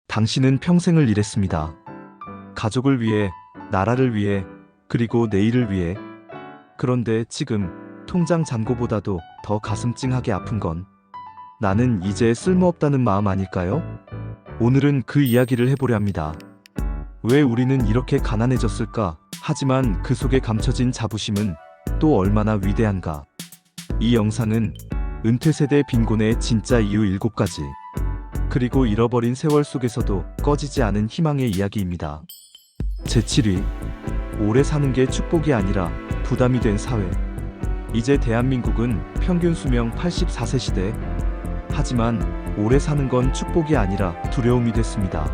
당신은 평생을 일했습니다. 가족을 위해, 나라를 위해, 그리고 내일을 위해. 그런데 지금 통장 잔고보다도 더 가슴 찡하게 아픈 건 나는 이제 쓸모없다는 마음 아닐까요? 오늘은 그 이야기를 해보려 합니다. 왜 우리는 이렇게 가난해졌을까? 하지만 그 속에 감춰진 자부심은 또 얼마나 위대한가? 이 영상은 은퇴세대 빈곤의 진짜 이유 7가지, 그리고 잃어버린 세월 속에서도 꺼지지 않은 희망의 이야기입니다. 제7위, 오래 사는 게 축복이 아니라 부담이 된 사회. 이제 대한민국은 평균 수명 84세 시대. 하지만 오래 사는 건 축복이 아니라 두려움이 됐습니다.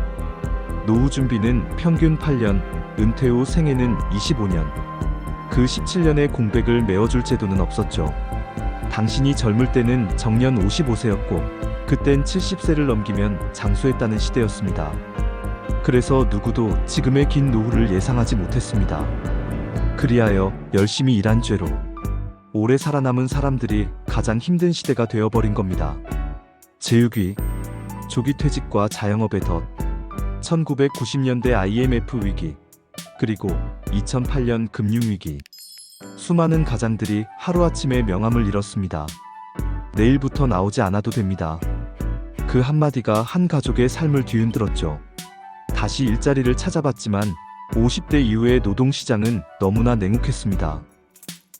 노후 준비는 평균 8년, 은퇴 후 생애는 25년. 그 17년의 공백을 메워줄 제도는 없었죠. 당신이 젊을 때는 정년 55세였고 그땐 70세를 넘기면 장수했다는 시대였습니다. 그래서 누구도 지금의 긴 노후를 예상하지 못했습니다. 그리하여 열심히 일한 죄로 오래 살아남은 사람들이 가장 힘든 시대가 되어버린 겁니다. 제6위, 조기 퇴직과 자영업의 덫. 1990년대 IMF 위기, 그리고 2008년 금융위기. 수많은 가장들이 하루아침에 명함을 잃었습니다. 내일부터 나오지 않아도 됩니다. 그 한마디가 한 가족의 삶을 뒤흔들었죠. 다시 일자리를 찾아봤지만 50대 이후의 노동시장은 너무나 냉혹했습니다.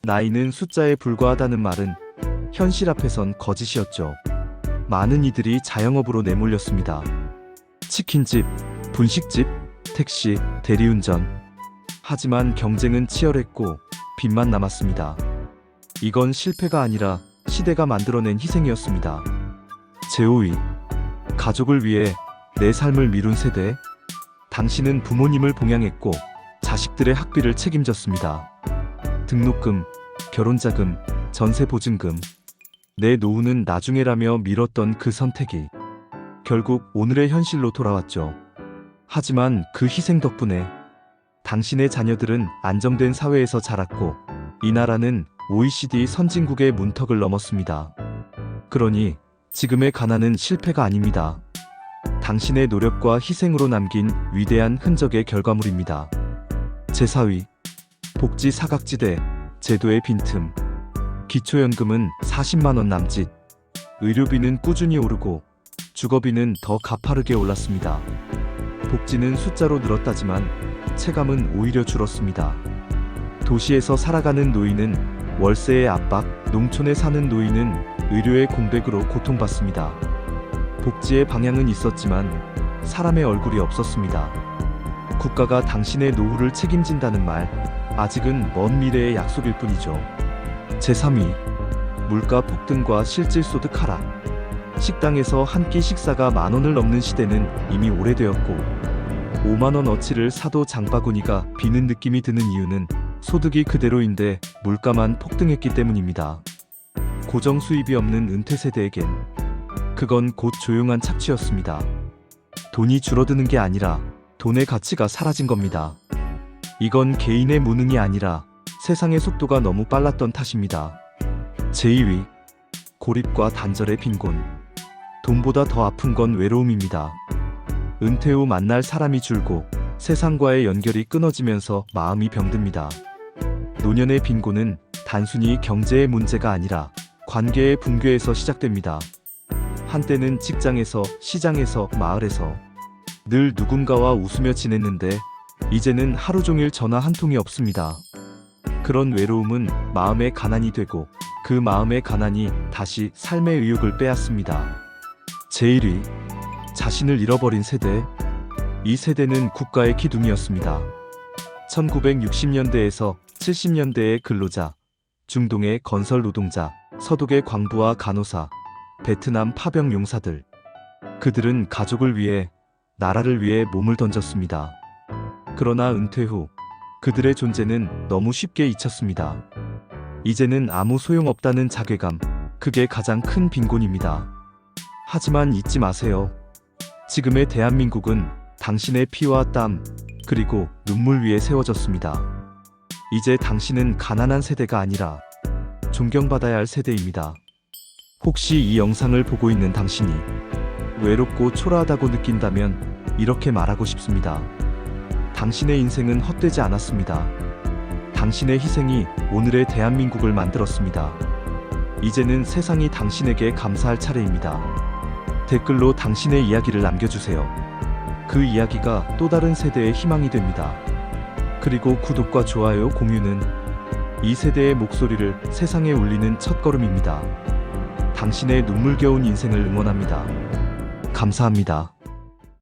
나이는 숫자에 불과하다는 말은 현실 앞에선 거짓이었죠. 많은 이들이 자영업으로 내몰렸습니다. 치킨집, 분식집, 택시, 대리운전. 하지만 경쟁은 치열했고 빚만 남았습니다. 이건 실패가 아니라 시대가 만들어낸 희생이었습니다. 제5위, 가족을 위해 내 삶을 미룬 세대. 당신은 부모님을 봉양했고 자식들의 학비를 책임졌습니다. 등록금, 결혼자금, 전세보증금. 내 노후는 나중에라며 미뤘던 그 선택이 결국 오늘의 현실로 돌아왔죠. 하지만 그 희생 덕분에 당신의 자녀들은 안정된 사회에서 자랐고 이 나라는 OECD 선진국의 문턱을 넘었습니다. 그러니 지금의 가난은 실패가 아닙니다. 당신의 노력과 희생으로 남긴 위대한 흔적의 결과물입니다. 제4위, 복지 사각지대, 제도의 빈틈. 기초연금은 40만원 남짓, 의료비는 꾸준히 오르고 주거비는 더 가파르게 올랐습니다. 복지는 숫자로 늘었다지만 체감은 오히려 줄었습니다. 도시에서 살아가는 노인은 월세의 압박, 농촌에 사는 노인은 의료의 공백으로 고통받습니다. 복지의 방향은 있었지만 사람의 얼굴이 없었습니다. 국가가 당신의 노후를 책임진다는 말, 아직은 먼 미래의 약속일 뿐이죠. 제3위, 물가 폭등과 실질소득 하락. 식당에서 한 끼 식사가 10,000원을 넘는 시대는 이미 오래되었고 50,000원어치를 사도 장바구니가 비는 느낌이 드는 이유는 소득이 그대로인데 물가만 폭등했기 때문입니다. 고정 수입이 없는 은퇴 세대에겐 그건 곧 조용한 착취였습니다. 돈이 줄어드는 게 아니라 돈의 가치가 사라진 겁니다. 이건 개인의 무능이 아니라 세상의 속도가 너무 빨랐던 탓입니다. 제2위, 고립과 단절의 빈곤. 돈보다 더 아픈 건 외로움입니다. 은퇴 후 만날 사람이 줄고 세상과의 연결이 끊어지면서 마음이 병듭니다. 노년의 빈곤은 단순히 경제의 문제가 아니라 관계의 붕괴에서 시작됩니다. 한때는 직장에서, 시장에서, 마을에서 늘 누군가와 웃으며 지냈는데 이제는 하루 종일 전화 한 통이 없습니다. 그런 외로움은 마음의 가난이 되고 그 마음의 가난이 다시 삶의 의욕을 빼앗습니다. 제1위, 자신을 잃어버린 세대. 이 세대는 국가의 기둥이었습니다. 1960년대에서 70년대의 근로자, 중동의 건설 노동자, 서독의 광부와 간호사, 베트남 파병 용사들. 그들은 가족을 위해, 나라를 위해 몸을 던졌습니다. 그러나 은퇴 후 그들의 존재는 너무 쉽게 잊혔습니다. 이제는 아무 소용없다는 자괴감, 그게 가장 큰 빈곤입니다. 하지만 잊지 마세요. 지금의 대한민국은 당신의 피와 땀, 그리고 눈물 위에 세워졌습니다. 이제 당신은 가난한 세대가 아니라 존경받아야 할 세대입니다. 혹시 이 영상을 보고 있는 당신이 외롭고 초라하다고 느낀다면 이렇게 말하고 싶습니다. 당신의 인생은 헛되지 않았습니다. 당신의 희생이 오늘의 대한민국을 만들었습니다. 이제는 세상이 당신에게 감사할 차례입니다. 댓글로 당신의 이야기를 남겨주세요. 그 이야기가 또 다른 세대의 희망이 됩니다. 그리고 구독과 좋아요, 공유는 이 세대의 목소리를 세상에 울리는 첫걸음입니다. 당신의 눈물겨운 인생을 응원합니다. 감사합니다.